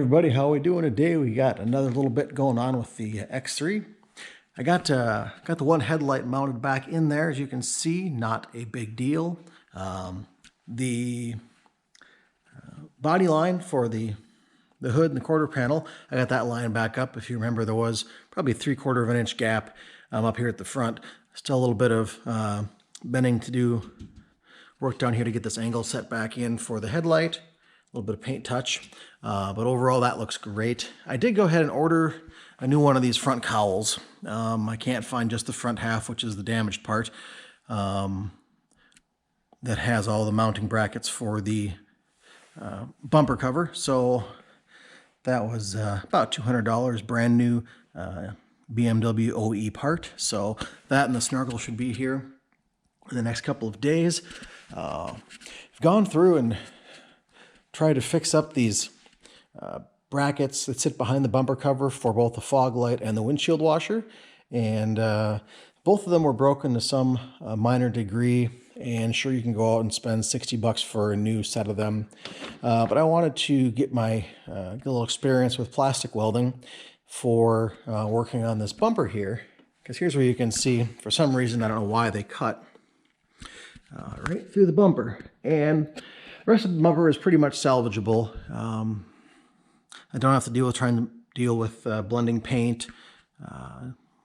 everybody, how are we doing today? We got another little bit going on with the X3. I got the one headlight mounted back in there, as you can see, not a big deal. The body line for the hood and the quarter panel, I got that line back up. If you remember, there was probably a 3/4 of an inch gap up here at the front. Still a little bit of bending to do, work down here to get this angle set back in for the headlight. A little bit of paint touch, but overall that looks great. I did go ahead and order a new one of these front cowls. I can't find just the front half, which is the damaged part, that has all the mounting brackets for the bumper cover. So that was about $200, brand new BMW OE part. So that and the snorkel should be here in the next couple of days. I've gone through and try to fix up these brackets that sit behind the bumper cover for both the fog light and the windshield washer. And both of them were broken to some minor degree. And sure, you can go out and spend $60 for a new set of them. But I wanted to get a little experience with plastic welding for working on this bumper here. Because here's where you can see, for some reason, I don't know why, they cut right through the bumper. And the rest of the bumper is pretty much salvageable. I don't have to deal with blending paint,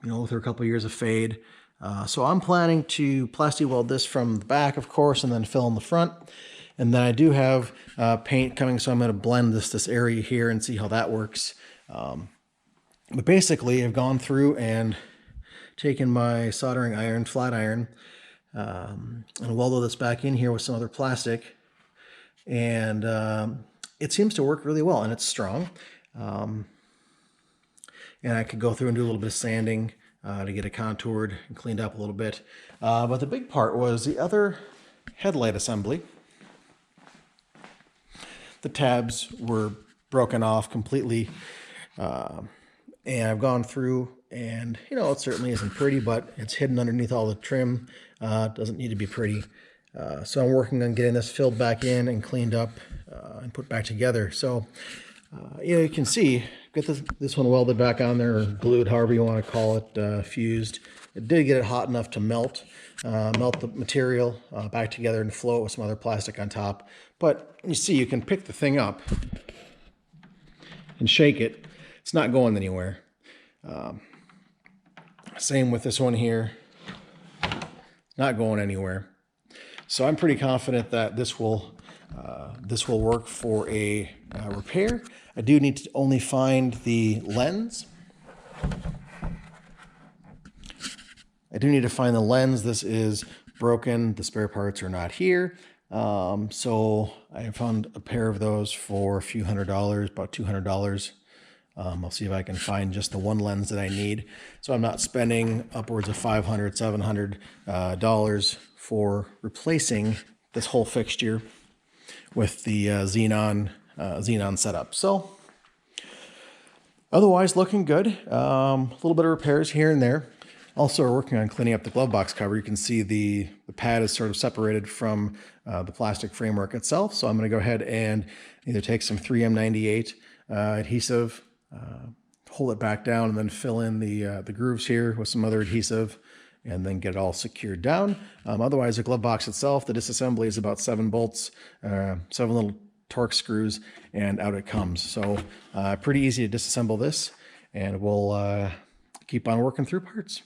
through a couple years of fade. So I'm planning to plasti weld this from the back, of course, and then fill in the front. And then I do have paint coming, so I'm going to blend this area here and see how that works. But basically, I've gone through and taken my soldering iron, flat iron, and welded this back in here with some other plastic. And it seems to work really well, and it's strong. And I could go through and do a little bit of sanding to get it contoured and cleaned up a little bit. But the big part was the other headlight assembly. The tabs were broken off completely. And I've gone through and, it certainly isn't pretty, but it's hidden underneath all the trim. It doesn't need to be pretty. So I'm working on getting this filled back in and cleaned up and put back together. So, you can see, get this one welded back on there, or glued, however you want to call it, fused. It did get it hot enough to melt the material back together and float with some other plastic on top. But you see, you can pick the thing up and shake it. It's not going anywhere. Same with this one here. It's not going anywhere. So I'm pretty confident that this will work for a repair. I do need to only find the lens. This is broken. The spare parts are not here. So I found a pair of those for a few $100, about $200. I'll see if I can find just the one lens that I need. So I'm not spending upwards of $500, $700 for replacing this whole fixture with the xenon setup. So otherwise looking good. A little bit of repairs here and there. Also, we're working on cleaning up the glove box cover. You can see the pad is sort of separated from the plastic framework itself. So I'm going to go ahead and either take some 3M98 adhesive, hold it back down, and then fill in the grooves here with some other adhesive, and then get it all secured down. Otherwise, the glove box itself, the disassembly is about 7 bolts, 7 little Torx screws, and out it comes. So pretty easy to disassemble this, and we'll keep on working through parts.